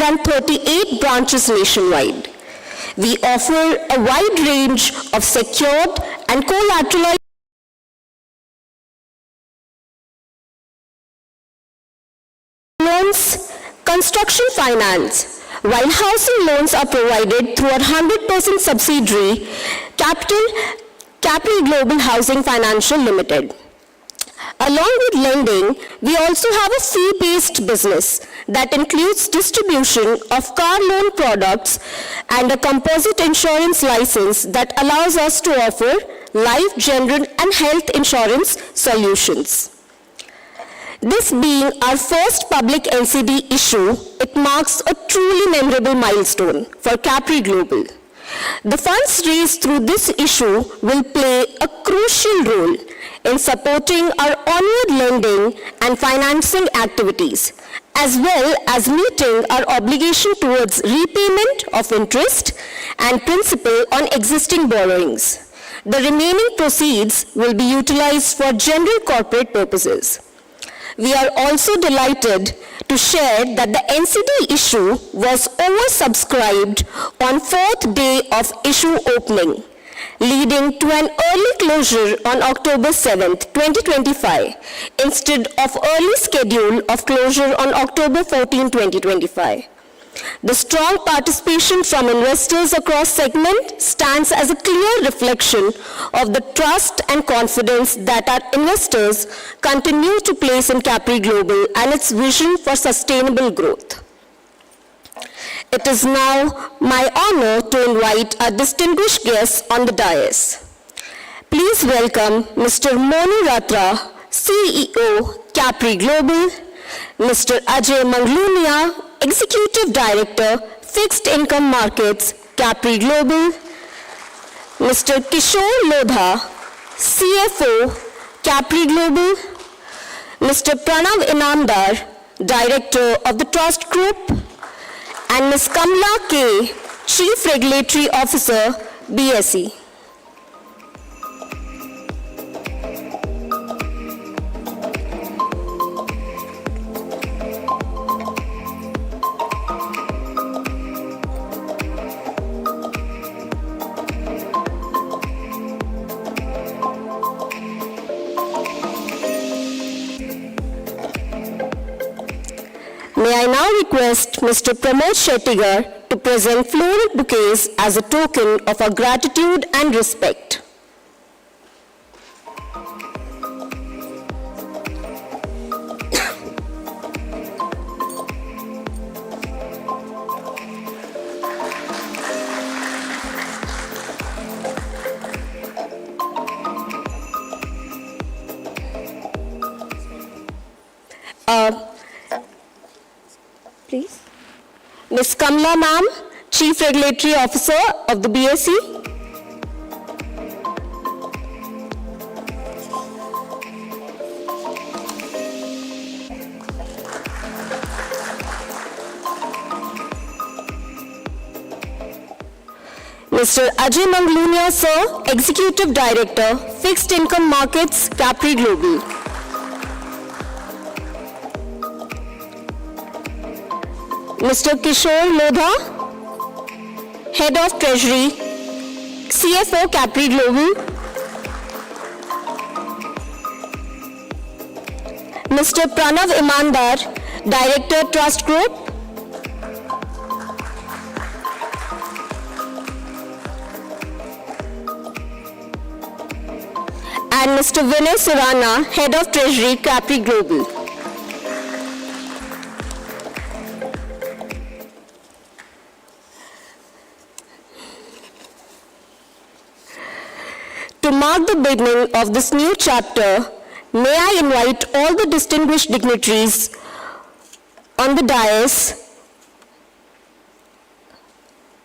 138 branches nationwide. We offer a wide range of secured and collateralized loans, construction finance, while housing loans are provided through our 100% subsidiary, Capri Global Housing Financial Limited. Along with lending, we also have a fee-based business that includes distribution of car loan products and a composite insurance license that allows us to offer life, general, and health insurance solutions. This being our first public NCD issue, it marks a truly memorable milestone for Capri Global. The funds raised through this issue will play a crucial role in supporting our onward lending and financing activities, as well as meeting our obligation towards repayment of interest and principal on existing borrowings. The remaining proceeds will be utilized for general corporate purposes. We are also delighted to share that the NCD issue was oversubscribed on 4th day of issue opening, leading to an early closure on October 7th, 2025, instead of early schedule of closure on October 14, 2025. The strong participation from investors across segment stands as a clear reflection of the trust and confidence that our investors continue to place in Capri Global and its vision for sustainable growth. It is now my honor to invite our distinguished guests on the dais. Please welcome Mr. Monu Ratra, CEO, Capri Global, Mr. Ajay Manglunia, Executive Director, Fixed Income Markets, Capri Global, Mr. Kishore Lodha, CFO, Capri Global, Mr. Pranav Inamdar, Director of the Trust Group, and Ms. Kamla K, Chief Regulatory Officer, BSE. May I now request Mr. Pramod Shettigar to present floral bouquets as a token of our gratitude and respect. Please. Ms. Kamla ma'am, Chief Regulatory Officer of the BSE. Mr. Ajay Manglunia, sir, Executive Director, Fixed Income Markets, Capri Global. Mr. Kishore Lodha, Head of Treasury, CFO, Capri Global. Mr. Pranav Imandar, Director, Trust Group. And Mr. Vinay Surana, Head of Treasury, Capri Global. To mark the beginning of this new chapter, may I invite all the distinguished dignitaries on the dais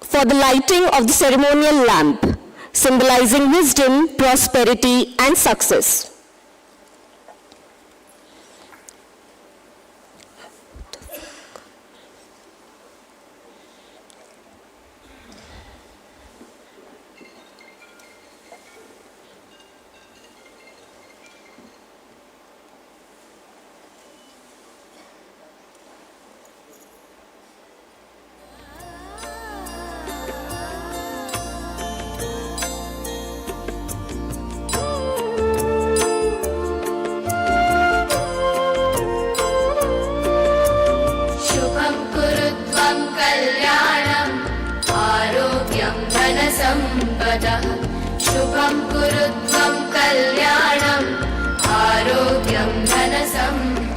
for the lighting of the ceremonial lamp, symbolizing wisdom, prosperity, and success.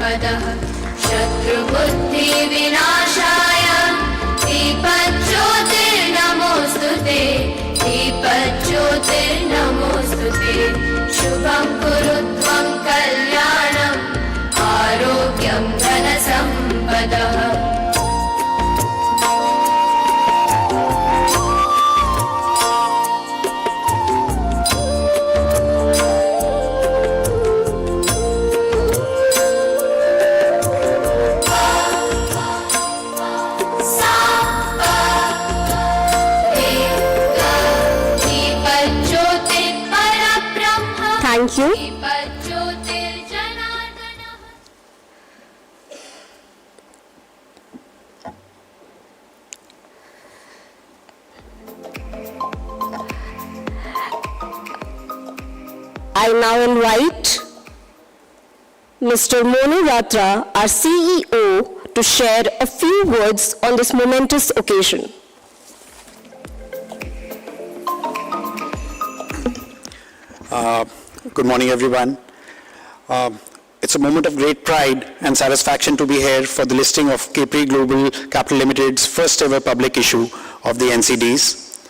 सम्पदः शत्रुबुद्धिविनाशाय दीपज्योतिर्नमोऽस्तुते दीपज्योतिर्नमोऽस्तुते शुभं कुरु त्वं कल्याणम् आरोग्यं धनसम्पदः Thank you. I now invite Mr. Monu Ratra, our CEO, to share a few words on this momentous occasion. Good morning, everyone. It's a moment of great pride and satisfaction to be here for the listing of Capri Global Capital Limited's first ever public issue of the NCDs.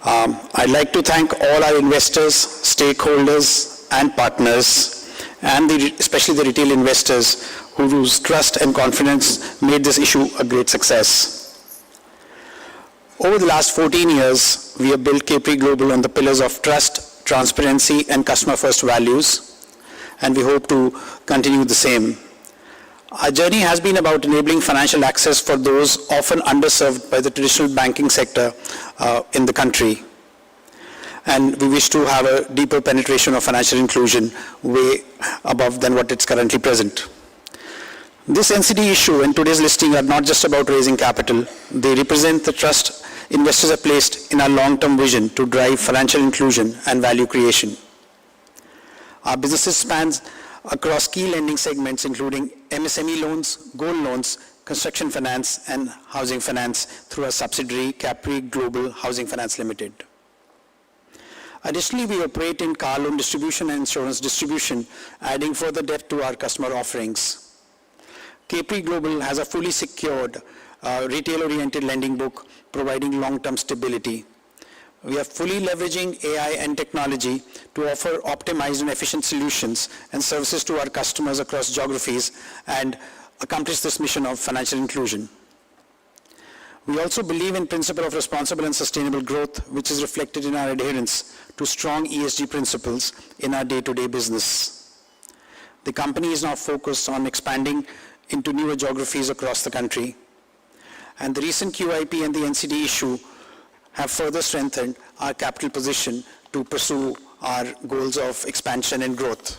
I'd like to thank all our investors, stakeholders, and partners, and especially the retail investors whose trust and confidence made this issue a great success. Over the last 14 years, we have built Capri Global on the pillars of trust, transparency, and customer-first values, and we hope to continue the same. Our journey has been about enabling financial access for those often underserved by the traditional banking sector in the country. And we wish to have a deeper penetration of financial inclusion way above than what it's currently present. This NCD issue and today's listing are not just about raising capital. They represent the trust investors have placed in our long-term vision to drive financial inclusion and value creation. Our businesses spans across key lending segments including MSME loans, gold loans, construction finance, and housing finance through our subsidiary Capri Global Housing Finance Limited. Additionally, we operate in car loan distribution and insurance distribution, adding further depth to our customer offerings. Capri Global has a fully secured, retail-oriented lending book, providing long-term stability. We are fully leveraging AI and technology to offer optimized and efficient solutions and services to our customers across geographies and accomplish this mission of financial inclusion. We also believe in principle of responsible and sustainable growth, which is reflected in our adherence to strong ESG principles in our day-to-day business. The company is now focused on expanding into newer geographies across the country. And the recent QIP and the NCD issue have further strengthened our capital position to pursue our goals of expansion and growth.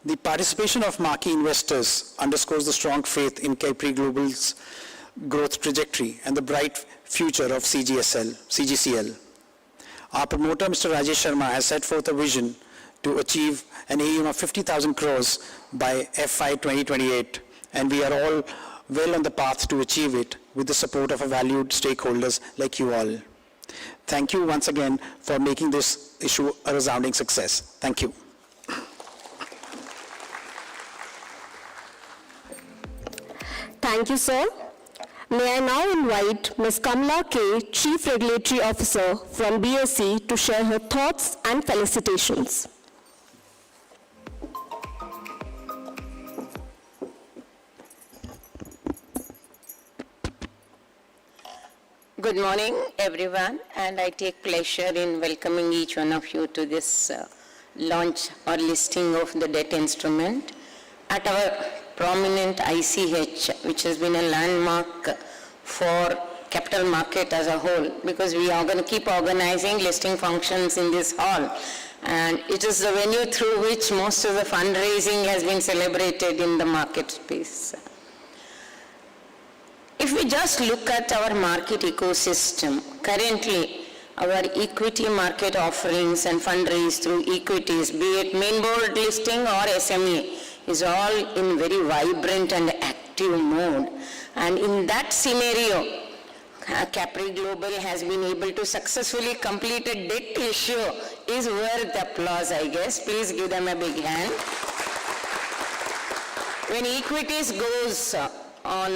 The participation of marquee investors underscores the strong faith in Capri Global's growth trajectory and the bright future of CGCL. Our promoter, Mr. Rajesh Sharma, has set forth a vision to achieve an AUM of 50,000 crores by FY 2028, and we are all well on the path to achieve it with the support of our valued stakeholders like you all. Thank you once again for making this issue a resounding success. Thank you. Thank you, sir. May I now invite Ms. Kamala K., Chief Regulatory Officer from BSE, to share her thoughts and felicitations. Good morning, everyone, and I take pleasure in welcoming each one of you to this launch or listing of the debt instrument at our prominent ICH, which has been a landmark for capital market as a whole, because we are going to keep organizing listing functions in this hall, and it is the venue through which most of the fundraising has been celebrated in the market space. If we just look at our market ecosystem, currently our equity market offerings and fundraise through equities, be it main board listing or SME, is all in very vibrant and active mode. And in that scenario, Capri Global has been able to successfully complete a debt issue is worth applause, I guess. Please give them a big hand. when equities goes on,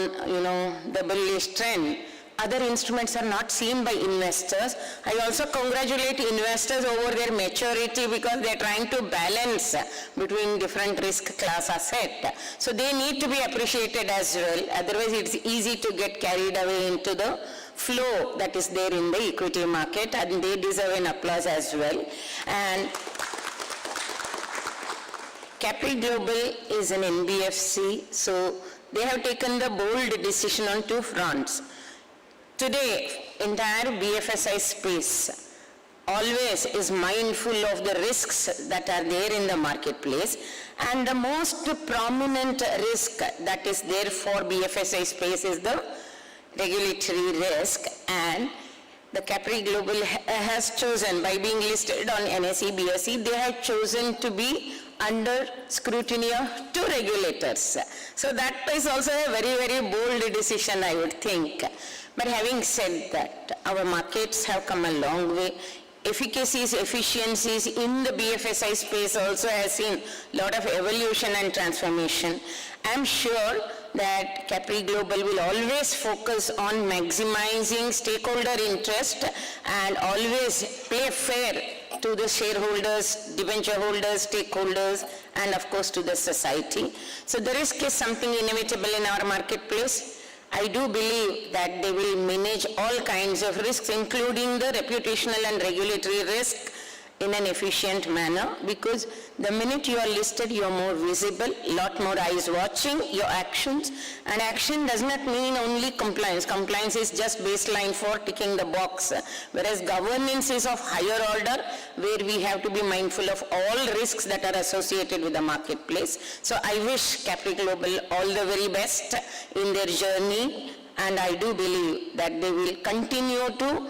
the bullish trend, other instruments are not seen by investors. I also congratulate investors over their maturity because they are trying to balance between different risk class asset. So they need to be appreciated as well. Otherwise, it's easy to get carried away into the flow that is there in the equity market, and they deserve an applause as well. And Capri Global is an NBFC, so they have taken the bold decision on two fronts. Today, entire BFSI space always is mindful of the risks that are there in the marketplace, and the most prominent risk that is there for BFSI space is the regulatory risk, and the Capri Global has chosen, by being listed on NSE, BSE, they have chosen to be under scrutiny of two regulators. So that is also a very, very bold decision, I would think. But having said that, our markets have come a long way. Efficacies, efficiencies in the BFSI space also has seen a lot of evolution and transformation. I'm sure that Capri Global will always focus on maximizing stakeholder interest and always play fair to the shareholders, debenture holders, stakeholders, and of course to the society. So the risk is something inevitable in our marketplace. I do believe that they will manage all kinds of risks, including the reputational and regulatory risk, in an efficient manner, because the minute you are listed, you are more visible, lot more eyes watching your actions, and action does not mean only compliance. Compliance is just baseline for ticking the box, whereas governance is of higher order, where we have to be mindful of all risks that are associated with the marketplace. So I wish Capri Global all the very best in their journey, and I do believe that they will continue to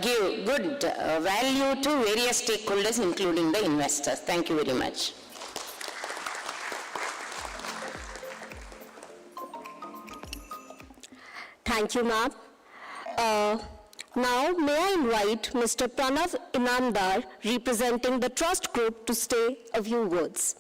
give good value to various stakeholders, including the investors. Thank you very much. Thank you, ma'am. Now, may I invite Mr. Pranav Inamdar, representing the Trust Group, to say a few words.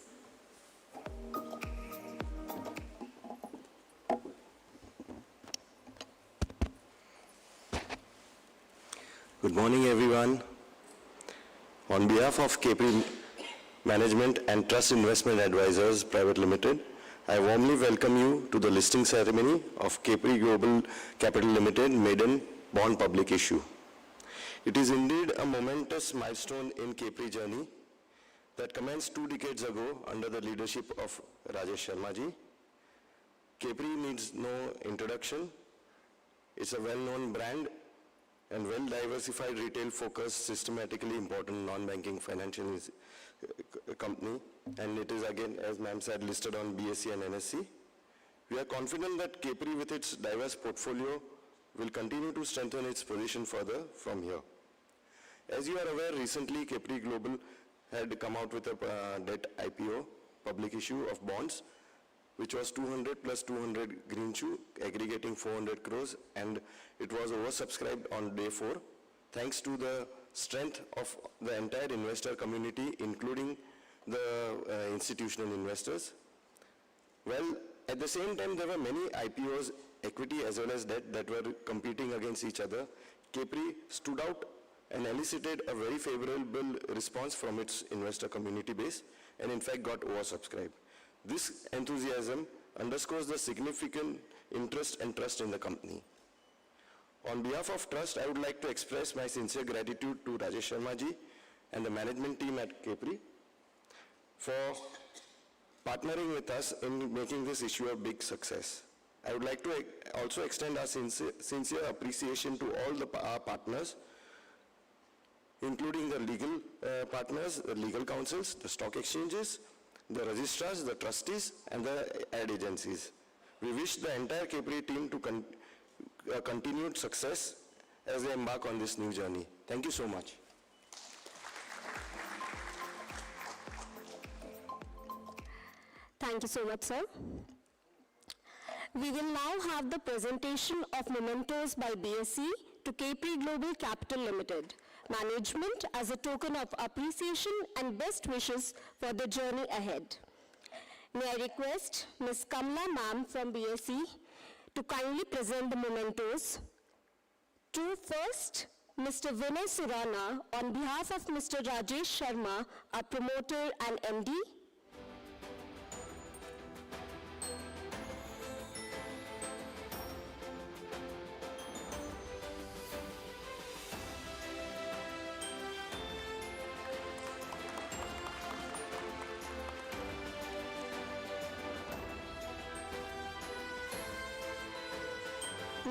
Good morning, everyone. On behalf of Capri Management and Trust Investment Advisors Private Limited, I warmly welcome you to the listing ceremony of Capri Global Capital Limited maiden bond public issue. It is indeed a momentous milestone in Capri journey that commenced 2 decades ago under the leadership of Rajesh Sharma ji. Capri needs no introduction. It's a well-known brand and well-diversified retail-focused, systematically important non-banking financial company, and it is again, as ma'am said, listed on BSE and NSE. We are confident that Capri, with its diverse portfolio, will continue to strengthen its position further from here. As you are aware, recently Capri Global had come out with a debt IPO, public issue of bonds, which was 200 plus 200 green shoe, aggregating 400 crores, and it was oversubscribed on day 4, thanks to the strength of the entire investor community, including the institutional investors. Well, at the same time, there were many IPOs, equity as well as debt, that were competing against each other. Capri stood out and elicited a very favorable response from its investor community base, and in fact got oversubscribed. This enthusiasm underscores the significant interest and trust in the company. On behalf of Trust, I would like to express my sincere gratitude to Rajesh Sharma ji and the management team at Capri for partnering with us in making this issue a big success. I would like to also extend our sincere appreciation to all our partners, including the legal partners, the legal counsels, the stock exchanges, the registrars, the trustees, and the ad agencies. We wish the entire Capri team to continued success as they embark on this new journey. Thank you so much. Thank you so much, sir. We will now have the presentation of mementos by BSE to Capri Global Capital Limited management as a token of appreciation and best wishes for the journey ahead. May I request Ms. Kamla ma'am from BSE to kindly present the mementos. To first, Mr. Vinay Surana on behalf of Mr. Rajesh Sharma, our promoter and MD.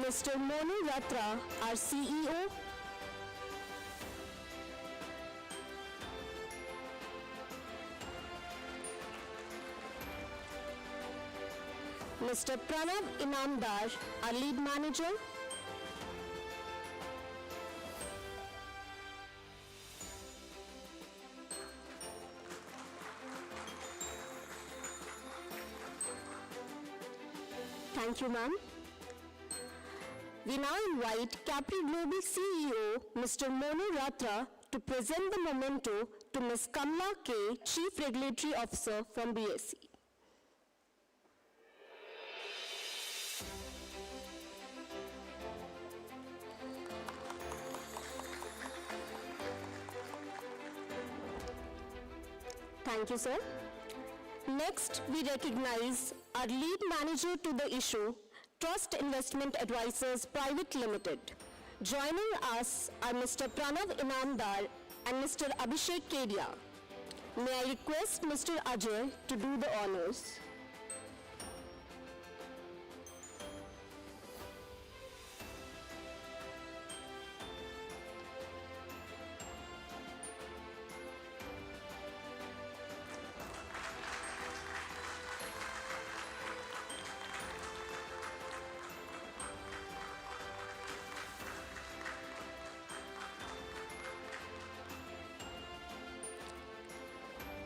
Mr. Monu Yatra, our CEO. Mr. Pranav Inamdar, our lead manager. Thank you, ma'am. We now invite Capri Global CEO, Mr. Monu Ratra, to present the memento to Ms. Kamla K, Chief Regulatory Officer from BSE. Thank you, sir. Next, we recognize our lead manager to the issue, Trust Investment Advisors Private Limited. Joining us are Mr. Pranav Inamdar and Mr. Abhishek Kedia. May I request Mr. Ajay to do the honors.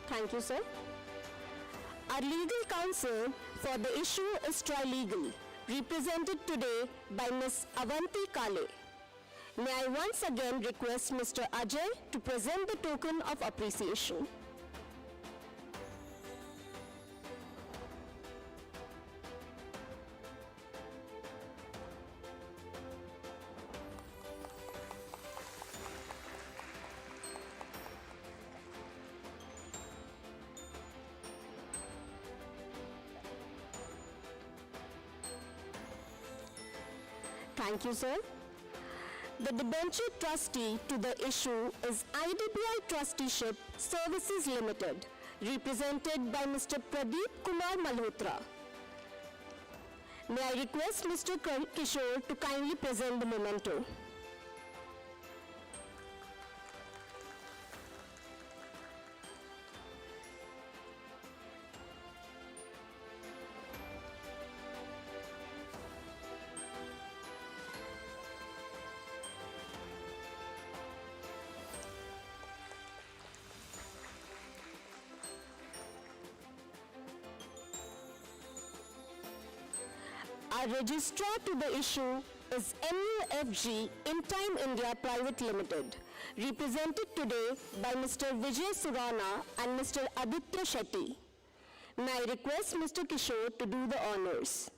Thank you, sir. Our legal counsel for the issue is Trilegal, represented today by Ms. Avanti Kale. May I once again request Mr. Ajay to present the token of appreciation. Thank you, sir. The debenture trustee to the issue is IDBI Trusteeship Services Limited, represented by Mr. Pradeep Kumar Malhotra. May I request Mr. Kishore to kindly present the memento. Our registrar to the issue is MUFG In Time India Private Limited, represented today by Mr. Vijay Surana and Mr. Aditya Shetty. May I request Mr. Kishore to do the honors.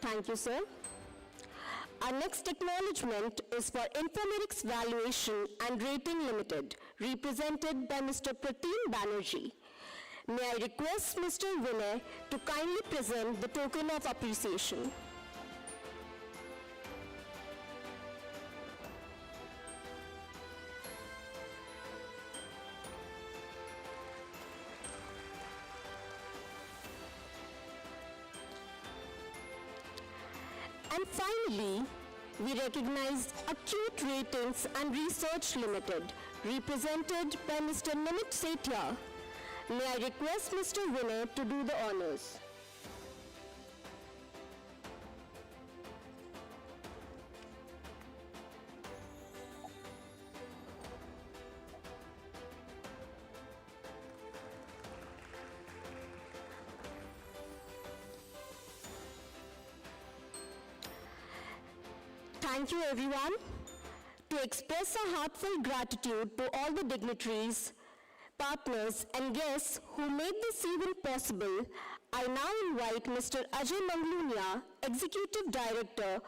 Thank you, sir. Our next acknowledgement is for Informerix Valuation and Rating Limited, represented by Mr. Pratim Banerjee. May I request Mr. Vinay to kindly present the token of appreciation. And finally, we recognize Acute Ratings and Research Limited, represented by Mr. Nimit Sethia. May I request Mr. Vinay to do the honors. Thank you, everyone. To express our heartfelt gratitude to all the dignitaries, partners, and guests who made this event possible, I now invite Mr. Ajay Manglunia, Executive Director,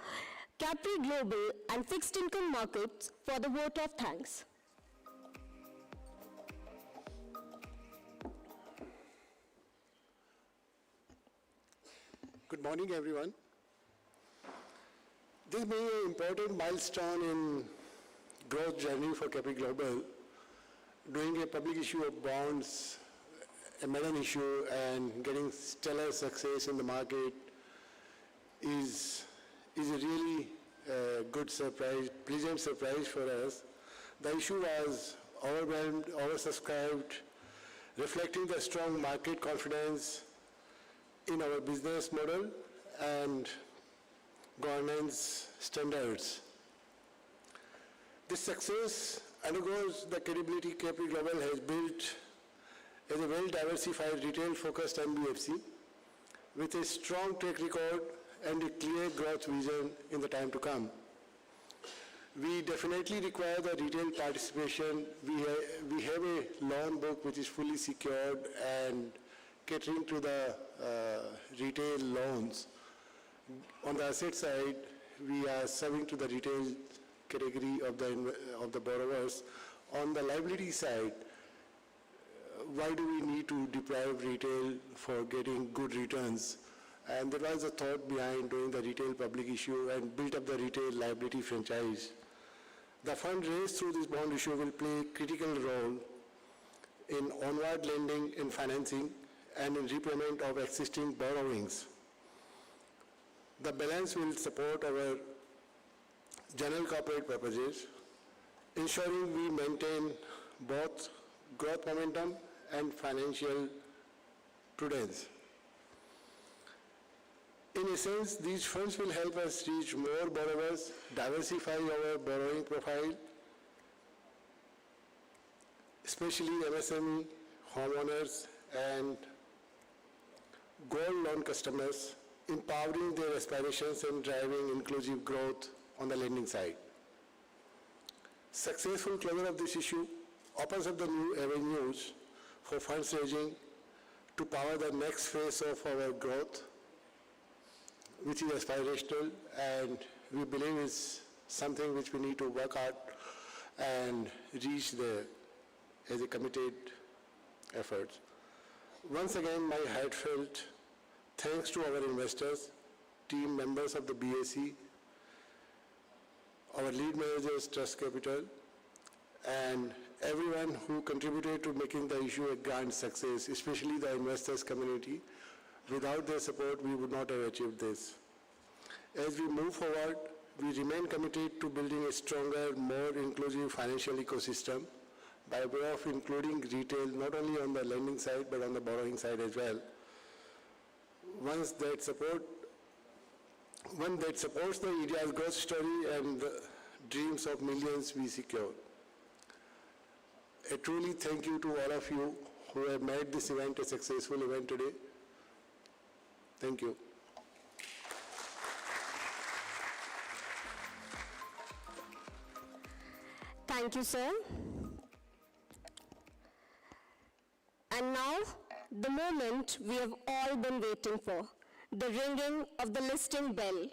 Capri Global and Fixed Income Markets, for the vote of thanks. Good morning, everyone. This being an important milestone in growth journey for Capri Global, doing a public issue of bonds, a maiden issue, and getting stellar success in the market is a really good surprise, pleasant surprise for us. The issue was overwhelmed, oversubscribed, reflecting the strong market confidence in our business model and governance standards. This success undergoes the credibility Capri Global has built as a well-diversified retail-focused NBFC with a strong track record and a clear growth vision in the time to come. We definitely require the retail participation. We have a loan book which is fully secured and catering to the retail loans. On the asset side, we are serving to the retail category of the borrowers. On the liability side, why do we need to deprive retail for getting good returns? And there was a thought behind doing the retail public issue and build up the retail liability franchise. The fund raised through this bond issue will play a critical role in onward lending and financing and in repayment of existing borrowings. The balance will support our general corporate purposes, ensuring we maintain both growth momentum and financial prudence. In essence, these funds will help us reach more borrowers, diversify our borrowing profile, especially MSME, homeowners, and gold loan customers, empowering their aspirations and driving inclusive growth on the lending side. Successful closure of this issue opens up the new avenues for funds raising to power the next phase of our growth, which is aspirational, and we believe is something which we need to work hard and reach there as a committed effort. Once again, my heartfelt thanks to our investors, team members of the BSE, our lead managers, Trust Capital, and everyone who contributed to making the issue a grand success, especially the investors community. Without their support, we would not have achieved this. As we move forward, we remain committed to building a stronger, more inclusive financial ecosystem by way of including retail not only on the lending side but on the borrowing side as well. One that supports the India's growth story and the dreams of millions we secure. A truly thank you to all of you who have made this event a successful event today. Thank you. Thank you, sir. And now, the moment we have all been waiting for, the ringing of the listing bell.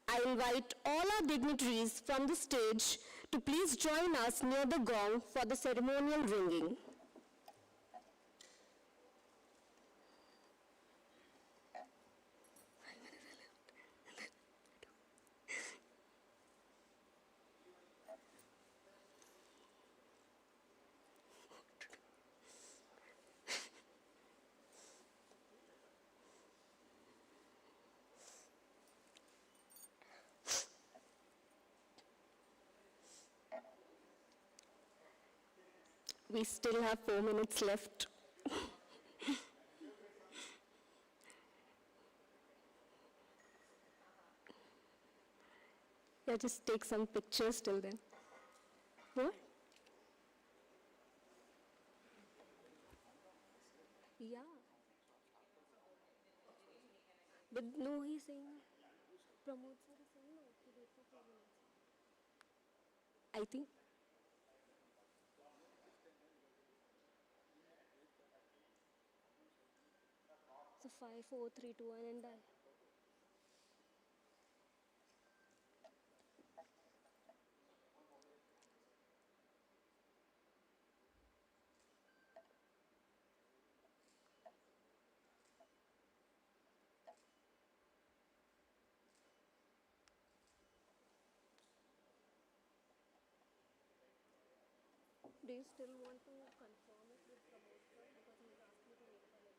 I invite all our dignitaries from the stage to please join us near the gong for the ceremonial ringing. We still have 4 minutes left. Yeah, just take some pictures till then. What? Yeah. But no, he's saying, Pramod sir is saying no, he wait for 4 minutes. I think. So 5, 4, 3, 2, 1 and die. Do you still want to confirm it with promoter because he asked me to make a few more?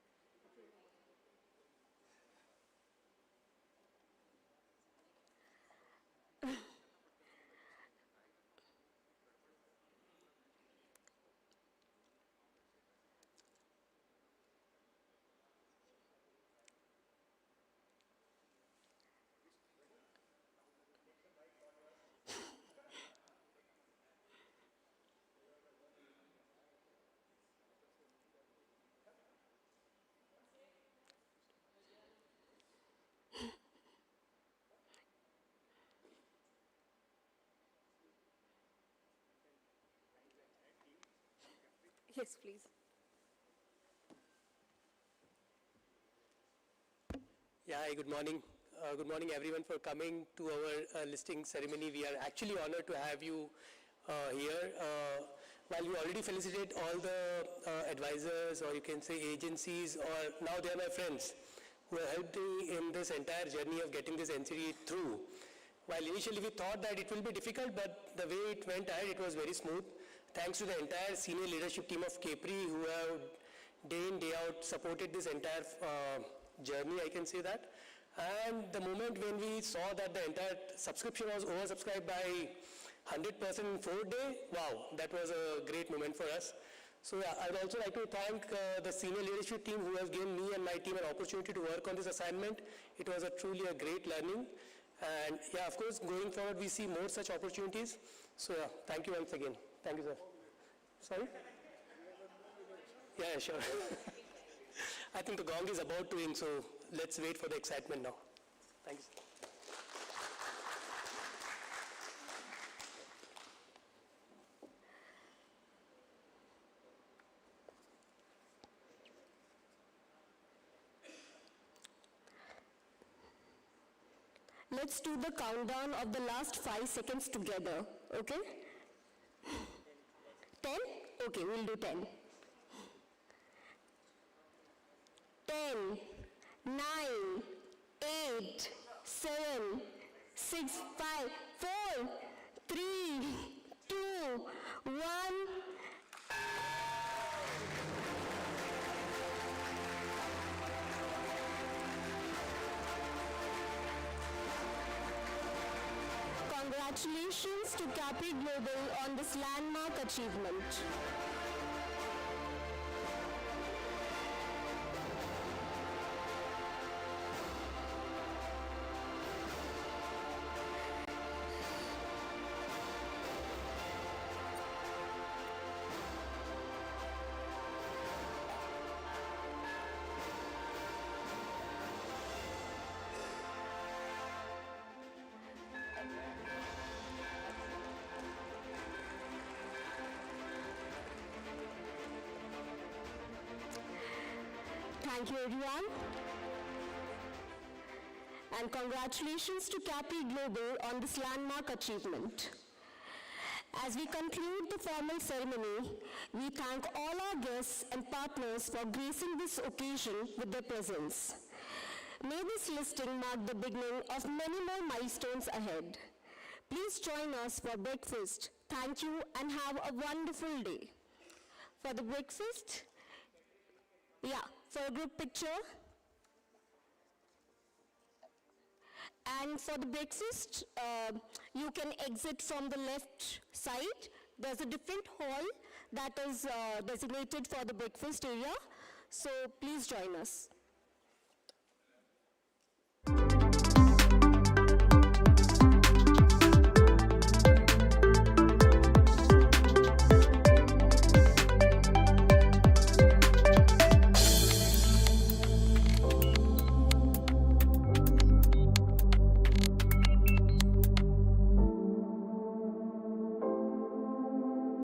Yes, please. Yeah, hi, good morning. Good morning, everyone, for coming to our listing ceremony. We are actually honored to have you here. While we already felicitate all the advisors, or you can say agencies, or now they are my friends, who have helped me in this entire journey of getting this NCD through. While initially we thought that it will be difficult, but the way it went ahead, it was very smooth. Thanks to the entire senior leadership team of Capri, who have day in, day out supported this entire journey, I can say that. And the moment when we saw that the entire subscription was oversubscribed by 100% in 4 days, wow, that was a great moment for us. So yeah, I'd also like to thank the senior leadership team who has given me and my team an opportunity to work on this assignment. It was truly a great learning. And yeah, of course, going forward, we see more such opportunities. So yeah, thank you once again. Thank you, sir. Sorry? Yeah, sure. I think the gong is about to ring, so let's wait for the excitement now. Thanks. Let's do the countdown of the last 5 seconds together, okay? 10? Okay, we'll do 10. 10, 9, 8, 7, 6, 5, 4, 3, 2, 1. Congratulations to Capri Global on this landmark achievement. Thank you, everyone. And congratulations to Capri Global on this landmark achievement. As we conclude the formal ceremony, we thank all our guests and partners for gracing this occasion with their presence. May this listing mark the beginning of many more milestones ahead. Please join us for breakfast. Thank you and have a wonderful day. For the breakfast, for a group picture. And for the breakfast, you can exit from the left side. There's a different hall that is designated for the breakfast area. So please join us.